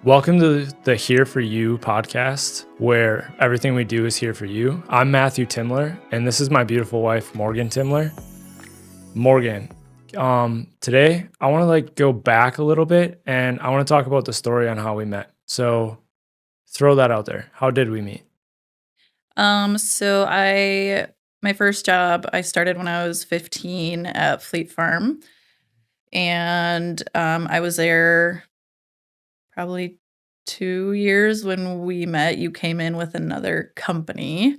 Welcome to the Here For You podcast, where everything we do is here for you. I'm Matthew Timler, and this is my beautiful wife, Morgan Timler. Morgan, today I want to go back a little bit, and I want to talk about the story on how we met. So throw that out there. How did we meet? My first job, I started when I was 15 at Fleet Farm, and I was there probably 2 years when we met. You came in with another company,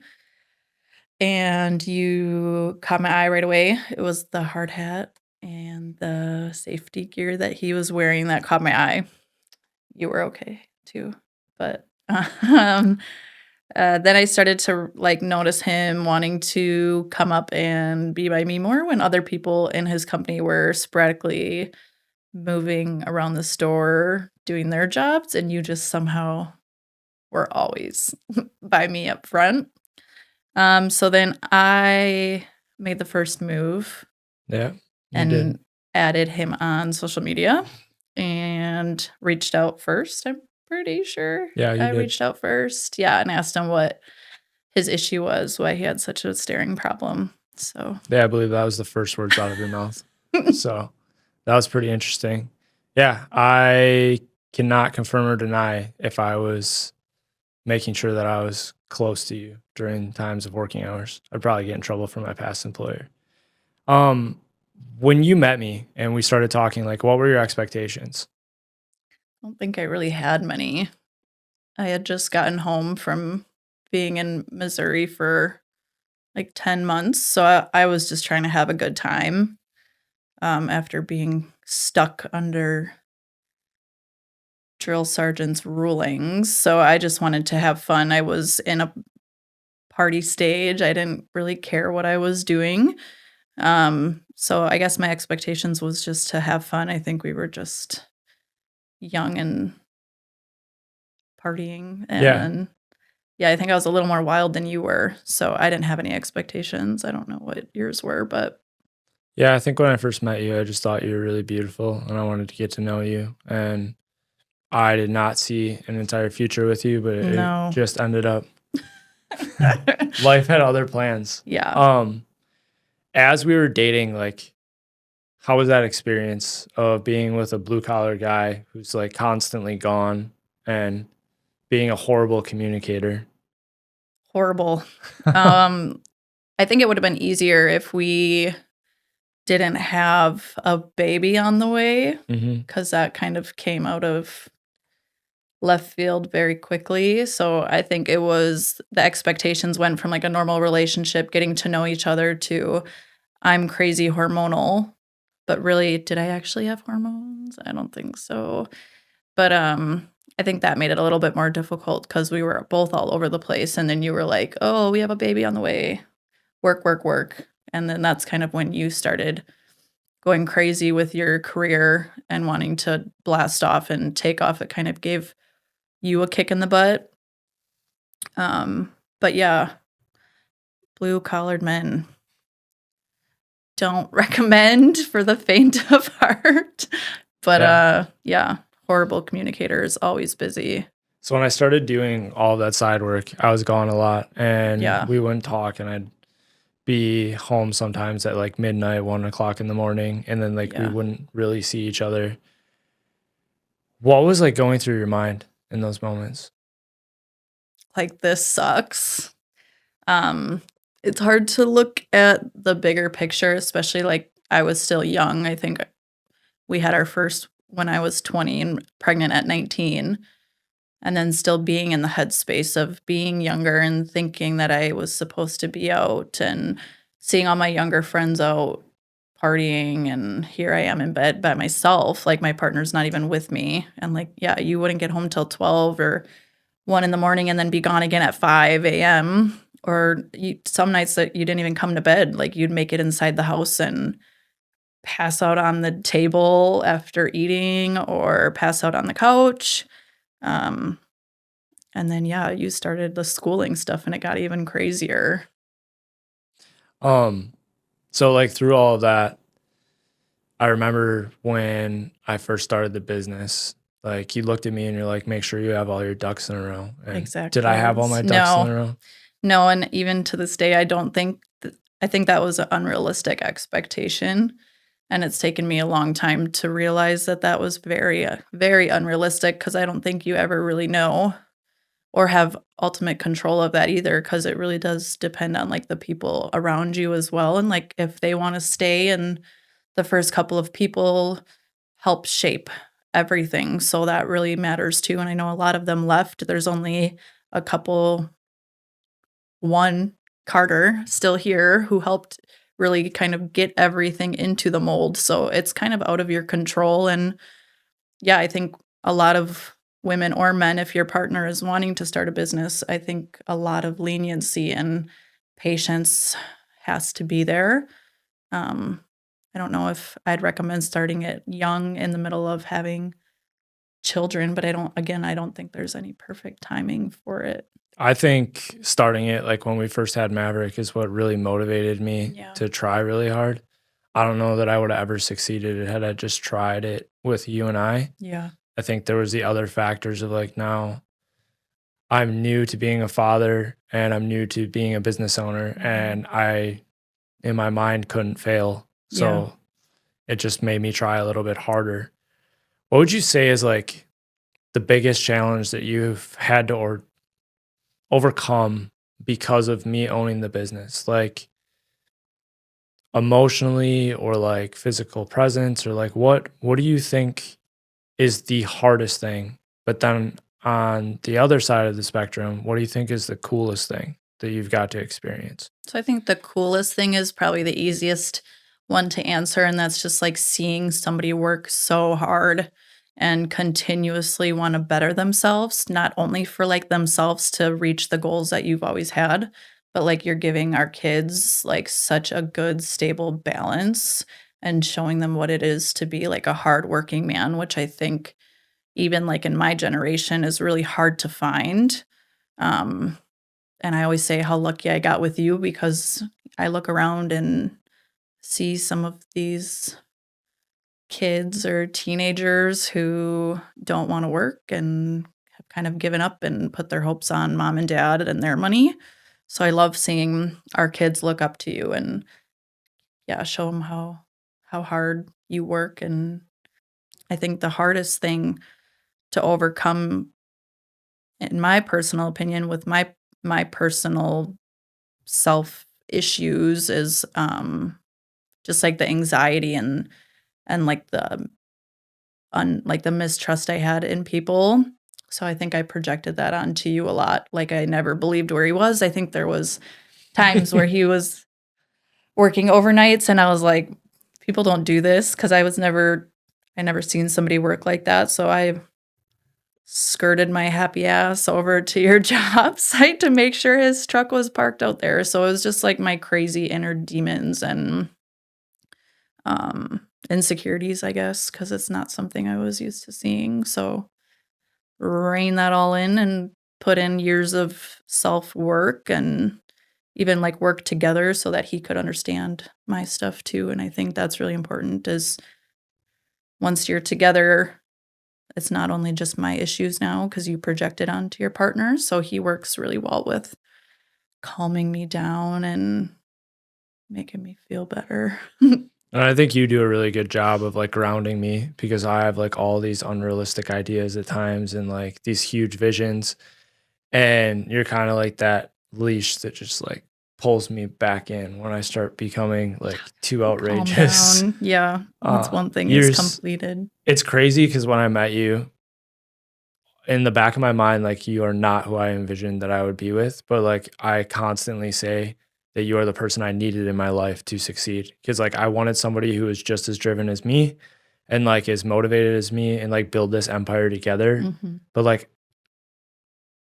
and you caught my eye right away. It was the hard hat and the safety gear that he was wearing that caught my eye. You were okay too, but, um then I started to, notice him wanting to come up and be by me more when other people in his company were sporadically moving around the store doing their jobs, and you just somehow were always by me up front. So then I made the first move Yeah, you did. and added him on social media and reached out first, I'm pretty sure Yeah, you I did. reached out first, yeah, and asked him what his issue was, why he had such a staring problem, so Yeah, I believe that was the first words out of your mouth. So that was pretty interesting. Yeah, I cannot confirm or deny if I was making sure that I was close to you during times of working hours. I'd probably get in trouble from my past employer. Um, when you met me and we started talking, what were your expectations? I don't think I really had many. I had just gotten home from being in Missouri for, 10 months, so I was just trying to have a good time, after being stuck under drill sergeant's rulings, so I just wanted to have fun. I was in a party stage, I didn't really care what I was doing. So I guess my expectations was just to have fun. I think we were just young and partying, Yeah. and yeah, I think I was a little more wild than you were, so I didn't have any expectations. I don't know what yours were, but Yeah, I think when I first met you, I just thought you were really beautiful and I wanted to get to know you. And I did not see an entire future with you, but it no. just ended up life had other plans. Yeah. As we were dating, how was that experience of being with a blue collar guy who's constantly gone and being a horrible communicator? Horrible. Um, I think it would have been easier if we didn't have a baby on the way, Hmm. because that kind of came out of left field very quickly. So I think it was the expectations went from like a normal relationship, getting to know each other, to I'm crazy hormonal. But really, did I actually have hormones? I don't think so. But I think that made it a little bit more difficult because we were both all over the place. And then you were like, oh, we have a baby on the way. Work, work, work. And then that's kind of when you started going crazy with your career and wanting to blast off and take off. It kind of gave you a kick in the butt. But yeah, blue collared men don't recommend for the faint of heart. But Yeah. yeah, horrible communicators, always busy. So when I started doing all of that side work, I was gone a lot and Yeah, we wouldn't talk and I'd be home sometimes at midnight, 1 o'clock in the morning, and then we yeah. wouldn't really see each other. What was going through your mind in those moments? Like, this sucks. Um, it's hard to look at the bigger picture, especially, I was still young. I think we had our first when I was 20 and pregnant at 19, and then still being in the headspace of being younger and thinking that I was supposed to be out and seeing all my younger friends out partying, and here I am in bed by myself, like, my partner's not even with me, and, yeah, you wouldn't get home till 12 or 1 in the morning and then be gone again at 5 a.m., or some nights that you didn't even come to bed, like, you'd make it inside the house and pass out on the table after eating or pass out on the couch, um, and then, yeah, you started the schooling stuff, and it got even crazier. Um, so through all of that, I remember when I first started the business, Like, you looked at me and you're like, make sure you have all your ducks in a row. And did Exactly. I have all my ducks in a row? No, and even to this day, I don't think I think that was an unrealistic expectation, and it's taken me a long time to realize that that was very unrealistic because I don't think you ever really know or have ultimate control of that either because it really does depend on, like, the people around you as well, and, like, if they wanna stay and the first couple of people help shape everything, so that really matters too, and I know a lot of them left. There's only a couple, one, Carter, still here, who helped really kind of get everything into the mold, so it's kind of out of your control, and yeah, I think a lot of women or men, if your partner is wanting to start a business, I think a lot of leniency and patience has to be there. Um, I don't know if I'd recommend starting it young in the middle of having children, but I don't think there's any perfect timing for it. I think starting it like when we first had Maverick is what really motivated me Yeah. to try really hard. I don't know that I would have ever succeeded had I just tried it with you and I. Yeah. I think there was the other factors of like now I'm new to being a father and I'm new to being a business owner and I in my mind couldn't fail. Yeah. So it just made me try a little bit harder. What would you say is like the biggest challenge that you've had to or overcome because of me owning the business? Like emotionally or like physical presence or like what do you think is the hardest thing? But then on the other side of the spectrum, what do you think is the coolest thing that you've got to experience? So I think the coolest thing is probably the easiest one to answer, and that's just like seeing somebody work so hard and continuously want to better themselves, not only for like themselves to reach the goals that you've always had, but like you're giving our kids like such a good, stable balance and showing them what it is to be like a hardworking man, which I think even like in my generation is really hard to find. Um, and I always say how lucky I got with you because I look around and see some of these kids or teenagers who don't wanna work and have kind of given up and put their hopes on mom and dad and their money. So I love seeing our kids look up to you and, yeah, show them how hard you work, and I think the hardest thing to overcome, in my personal opinion, with my personal self issues is, just, like, the anxiety and, like, the mistrust I had in people. So I think I projected that onto you a lot, like, I never believed where he was. I think there was times where he was working overnights, and I was like, "People don't do this," 'cause I never seen somebody work like that, so I skirted my happy ass over to your job site to make sure his truck was parked out there. So it was just like my crazy inner demons and insecurities, I guess, because it's not something I was used to seeing. So rein that all in and put in years of self work and even like work together so that he could understand my stuff too. And I think that's really important is once you're together, it's not only just my issues now because you project it onto your partner. So he works really well with calming me down and making me feel better. And I think you do a really good job of like grounding me because I have like all these unrealistic ideas at times and like these huge visions. And you're kind of like that leash that just like pulls me back in when I start becoming like too Calm outrageous. down. Yeah. Once one thing is Yours, completed. it's crazy because when I met you, in the back of my mind, like you are not who I envisioned that I would be with, but like I constantly say that you are the person I needed in my life to succeed. Cause like I wanted somebody who was just as driven as me and like as motivated as me and like build this empire together. Mhm. But like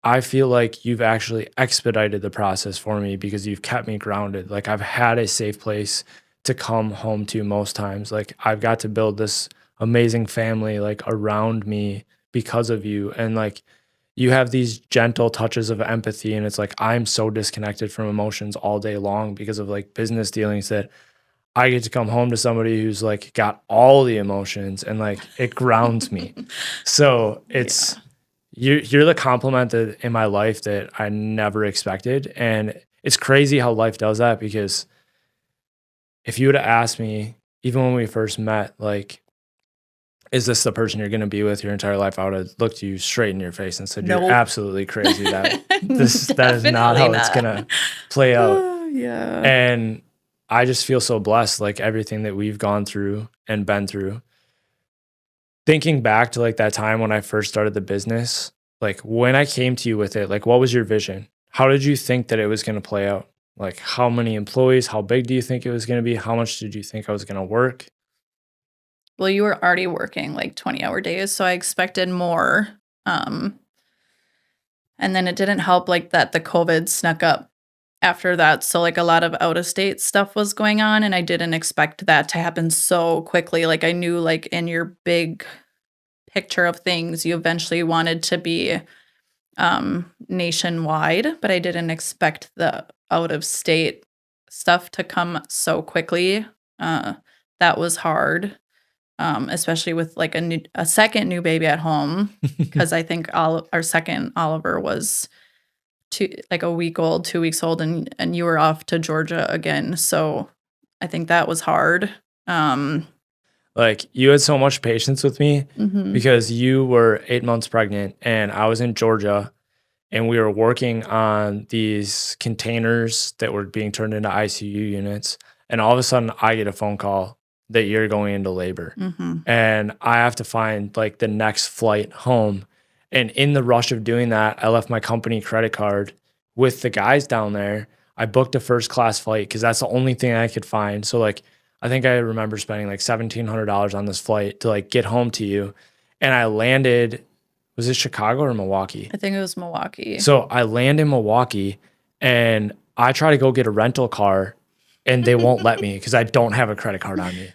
I feel like you've actually expedited the process for me because you've kept me grounded. Like I've had a safe place to come home to most times. Like I've got to build this amazing family like around me because of you. And like you have these gentle touches of empathy. And it's like I'm so disconnected from emotions all day long because of like business dealings that I get to come home to somebody who's like got all the emotions and like it grounds me. So Yeah. you're the compliment that in my life that I never expected. And it's crazy how life does that, because if you would have asked me, even when we first met, like, is this the person you're going to be with your entire life? I would have looked you straight in your face and said, you're Nope. absolutely crazy. That is not Definitely how it's not. going to play out. Yeah. And I just feel so blessed, like everything that we've gone through and been through. Thinking back to like that time when I first started the business, like when I came to you with it, like what was your vision? How did you think that it was going to play out? Like how many employees, how big do you think it was going to be? How much did you think I was going to work? Well, you were already working like 20-hour days, so I expected more. Um, and then it didn't help like that the COVID snuck up after that. So like a lot of out of state stuff was going on and I didn't expect that to happen so quickly. Like I knew like in your big picture of things, you eventually wanted to be nationwide, but I didn't expect the out of state stuff to come so quickly. Uh, that was hard, especially with like a second new baby at home, because I think our second Oliver was like a week old, 2 weeks old, and you were off to Georgia again. So I think that was hard. Um, Like you had so much patience with me mhm, because you were 8 months pregnant and I was in Georgia and we were working on these containers that were being turned into ICU units. And all of a sudden I get a phone call that you're going into labor mhm. and I have to find like the next flight home. And in the rush of doing that, I left my company credit card with the guys down there. I booked a first class flight because that's the only thing I could find. So like I think I remember spending like $1,700 on this flight to like get home to you. And I landed, was it Chicago or Milwaukee? I think it was Milwaukee. So I land in Milwaukee and I try to go get a rental car and they won't let me because I don't have a credit card on me.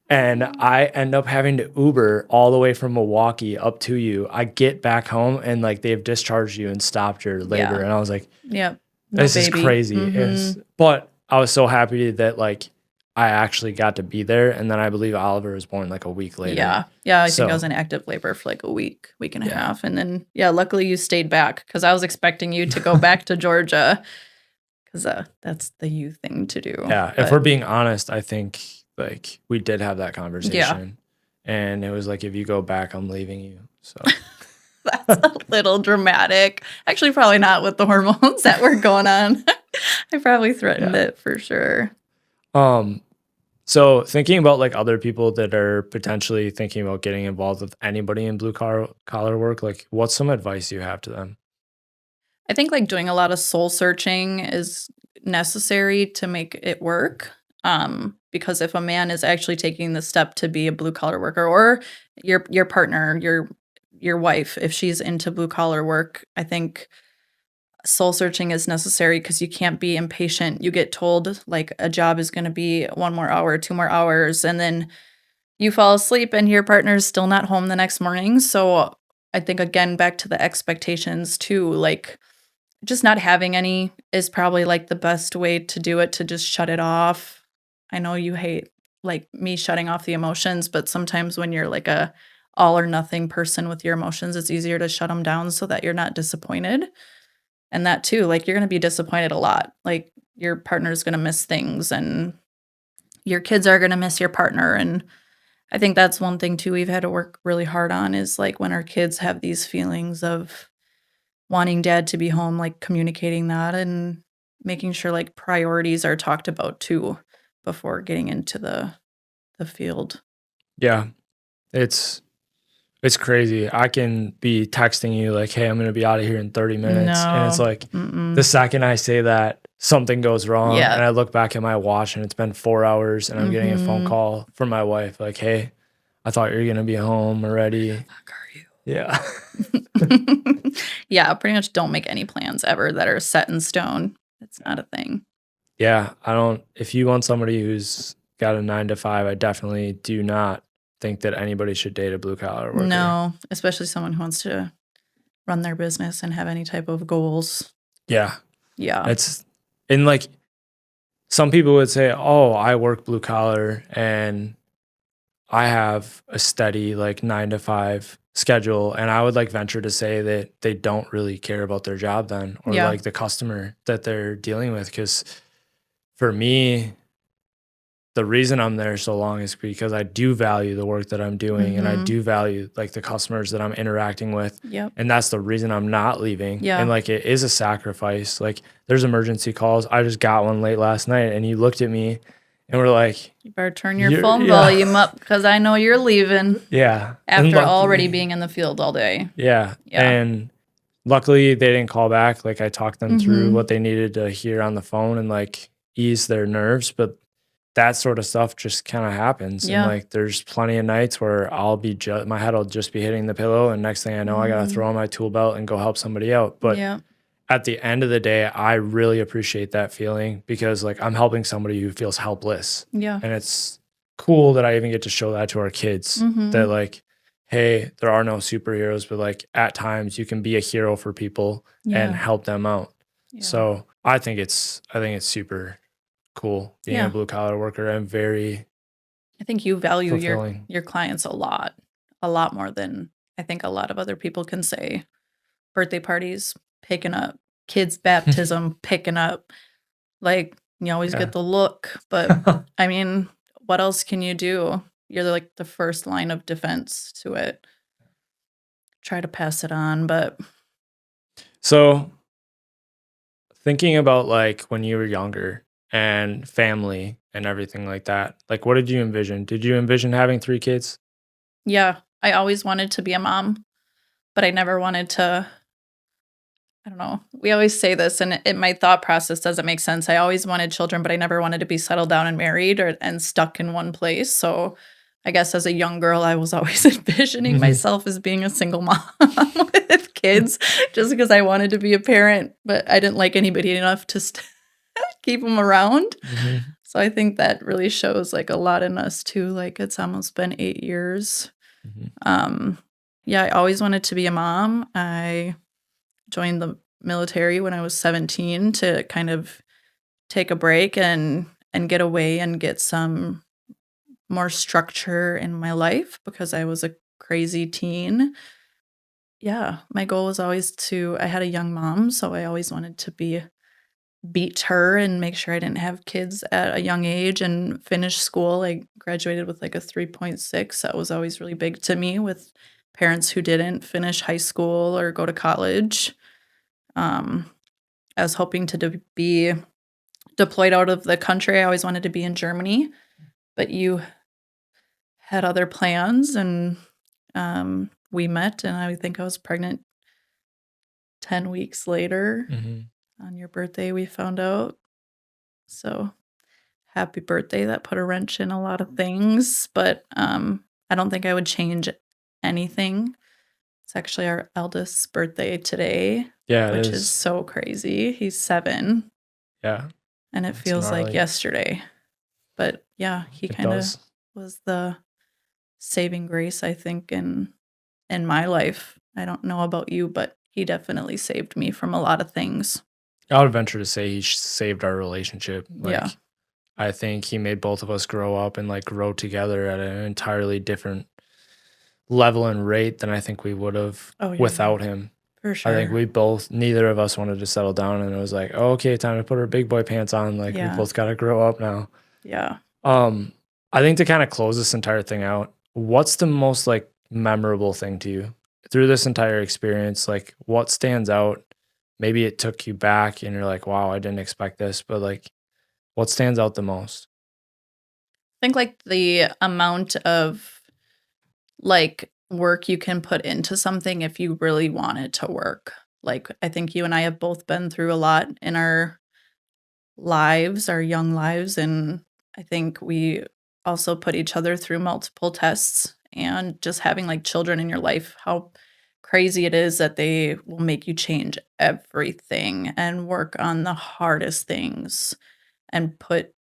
And I end up having to Uber all the way from Milwaukee up to you. I get back home and like they've discharged you and stopped your labor. Yeah. And I was like, Yep. No this is baby. crazy. Mhm. But I was so happy that like I actually got to be there. And then I believe Oliver was born like a week later. Yeah. Yeah. I think I So was in active labor for like a week and a yeah. half. And then, yeah, luckily you stayed back because I was expecting you to go back to Georgia because that's the you thing to do. Yeah. If But we're being honest, I think like we did have that yeah, conversation. And it was like, if you go back, I'm leaving you. So that's a little dramatic. Actually, probably not with the hormones that were going on. I probably threatened yeah. it for sure. So thinking about like other people that are potentially thinking about getting involved with anybody in blue collar work, like what's some advice you have to them? I think like doing a lot of soul searching is necessary to make it work. Because if a man is actually taking the step to be a blue collar worker, or your partner, your wife, if she's into blue collar work, I think soul searching is necessary because you can't be impatient. You get told like a job is going to be 1 more hour, 2 more hours, and then you fall asleep and your partner's still not home the next morning. So I think again back to the expectations too, like just not having any is probably like the best way to do it, to just shut it off. I know you hate like me shutting off the emotions, but sometimes when you're like a all or nothing person with your emotions, it's easier to shut them down so that you're not disappointed. And that too, like you're going to be disappointed a lot. Like your partner's going to miss things and your kids are going to miss your partner. And I think that's one thing too we've had to work really hard on is like when our kids have these feelings of wanting dad to be home, like communicating that and making sure like priorities are talked about too before getting into the field. Yeah. It's It's crazy. I can be texting you like, "Hey, I'm gonna be out of here in 30 minutes." And it's No. like the Mm-mm. second I say that, something goes wrong. Yeah. And I look back at my watch and it's been 4 hours and I'm getting a phone Mhm. call from my wife, like, "Hey, I thought you were gonna be home already." Fuck are you? Yeah. Yeah, pretty much don't make any plans ever that are set in stone. It's not a thing. Yeah. If you want somebody who's got a 9 to 5, I definitely do not think that anybody should date a blue collar worker. No, especially someone who wants to run their business and have any type of goals. Yeah. Yeah. It's and like some people would say, oh, I work blue collar and I have a steady like 9 to 5 schedule. And I would like venture to say that they don't really care about their job then, or Yeah. like the customer that they're dealing with. Cause for me, the reason I'm there so long is because I do value the work that I'm doing and I do value like the customers that I'm interacting with. Yep. And that's the reason I'm not leaving. Yeah. And like it is a sacrifice. Like there's emergency calls. I just got one late last night and you looked at me and were like, You better turn your phone volume up because I know you're leaving. Yeah. After already being in the field all day. Yeah. And luckily they didn't call back. Like I talked them through what they needed to hear on the phone and like ease their nerves. But that sort of stuff just kind of happens. Yeah. And like there's plenty of nights where I'll be my head will just be hitting the pillow and next thing I know I got to throw on my tool belt and go help somebody out. But at the end of the day, I really appreciate that feeling because like I'm helping somebody who feels helpless. Yeah. And it's cool that I even get to show that to our kids that like, hey, there are no superheroes, but like at times you can be a hero for people and help them out. So I think it's super cool being a blue collar worker. I'm very I think you value fulfilling. your clients a lot more than I think a lot of other people can say. Birthday parties, picking up, kids' baptism, picking up. Like you always get the look, but I mean, what else can you do? You're like the first line of defense to it. Try to pass it on, but so thinking about like when you were younger and family and everything like that, like what did you envision? Did you envision having 3 kids? Yeah, I always wanted to be a mom, but I never wanted to. I don't know. We always say this, and my thought process doesn't make sense. I always wanted children, but I never wanted to be settled down and married and stuck in one place. So I guess as a young girl, I was always envisioning myself as being a single mom with kids just because I wanted to be a parent, but I didn't like anybody enough to keep them around. So I think that really shows like a lot in us too. Like it's almost been 8 years. Yeah, I always wanted to be a mom. I joined the military when I was 17 to kind of take a break and get away and get some more structure in my life because I was a crazy teen. Yeah, my goal was always I had a young mom, so I always wanted to beat her and make sure I didn't have kids at a young age and finish school. I graduated with like a 3.6. That was always really big to me with parents who didn't finish high school or go to college. I was hoping to be deployed out of the country. I always wanted to be in Germany, but you had other plans, and we met, and I think I was pregnant 10 weeks later. On your birthday, we found out. So happy birthday. That put a wrench in a lot of things, but I don't think I would change anything. It's actually our eldest's birthday today. Yeah, which is so crazy. He's 7. Yeah. And it feels like yesterday. But yeah, he kind of was the saving grace, I think, in my life. I don't know about you, but he definitely saved me from a lot of things. I would venture to say he saved our relationship. Like, I think he made both of us grow up and like grow together at an entirely different level and rate than I think we would have without him. For sure. I think neither of us wanted to settle down and it was like, oh, okay, time to put our big boy pants on. Like we both got to grow up now. Yeah. I think to kind of close this entire thing out, what's the most like memorable thing to you through this entire experience? Like what stands out? Maybe it took you back and you're like, wow, I didn't expect this, but like what stands out the most? I think like the amount of like work you can put into something if you really want it to work. Like I think you and I have both been through a lot in our lives, our young lives, and I think we also put each other through multiple tests, and just having like children in your life, how crazy it is that they will make you change everything and work on the hardest things and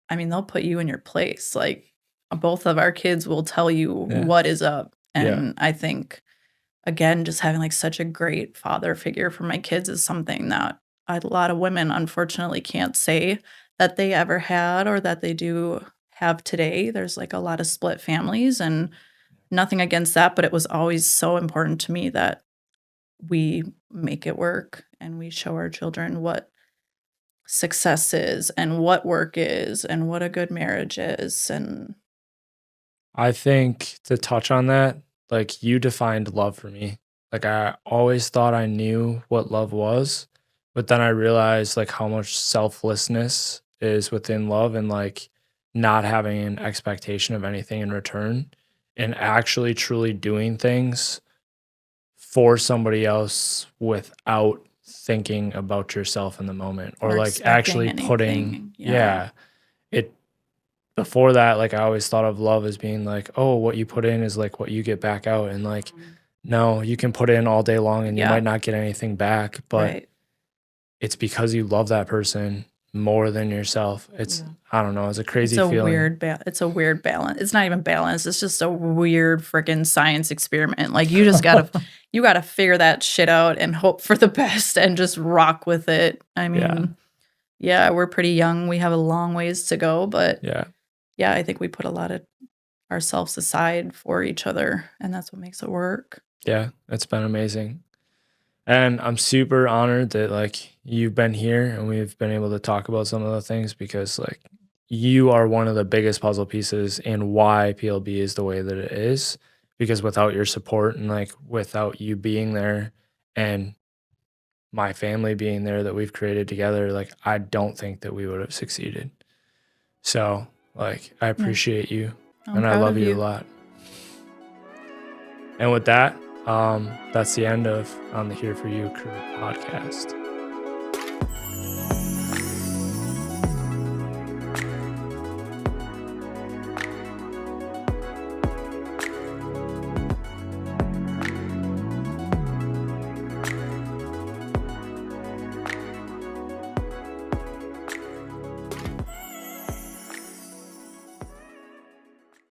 they'll put you in your place. Like both of our kids will tell you what is up. And I think again, just having like such a great father figure for my kids is something that a lot of women unfortunately can't say. that they ever had or that they do have today. There's like a lot of split families, and nothing against that, but it was always so important to me that we make it work and we show our children what success is and what work is and what a good marriage is. And I think to touch on that, like you defined love for me. Like I always thought I knew what love was, but then I realized like how much selflessness is within love and like not having an expectation of anything in return and actually truly doing things for somebody else without thinking about yourself in the moment or or like expecting actually putting, anything. Yeah. yeah, it before that, like, I always thought of love as being like, "Oh, what you put in is, like, what you get back out," and, like, Mm. no, you can put in all day long and you Yeah. might not get anything back, but Right. it's because you love that person more than yourself. It's Yeah. I don't know, it's a crazy feeling. It's a weird balance. It's not even balance. It's just a weird freaking science experiment. Like you just you gotta figure that shit out and hope for the best and just rock with it. I Yeah, mean, yeah, we're pretty young. We have a long ways to go, but yeah, yeah, I think we put a lot of ourselves aside for each other, and that's what makes it work. yeah, it's been amazing, and I'm super honored that, like, you've been here and we've been able to talk about some of the things because, like, you are one of the biggest puzzle pieces in why PLB is the way that it is, because without your support and, like, without you being there and my family being there that we've created together, like, I don't think that we would have succeeded. So, like, I Yeah, appreciate you I'm and I proud love of you a you. lot. And with that, that's the end of On the Here For You Crew podcast.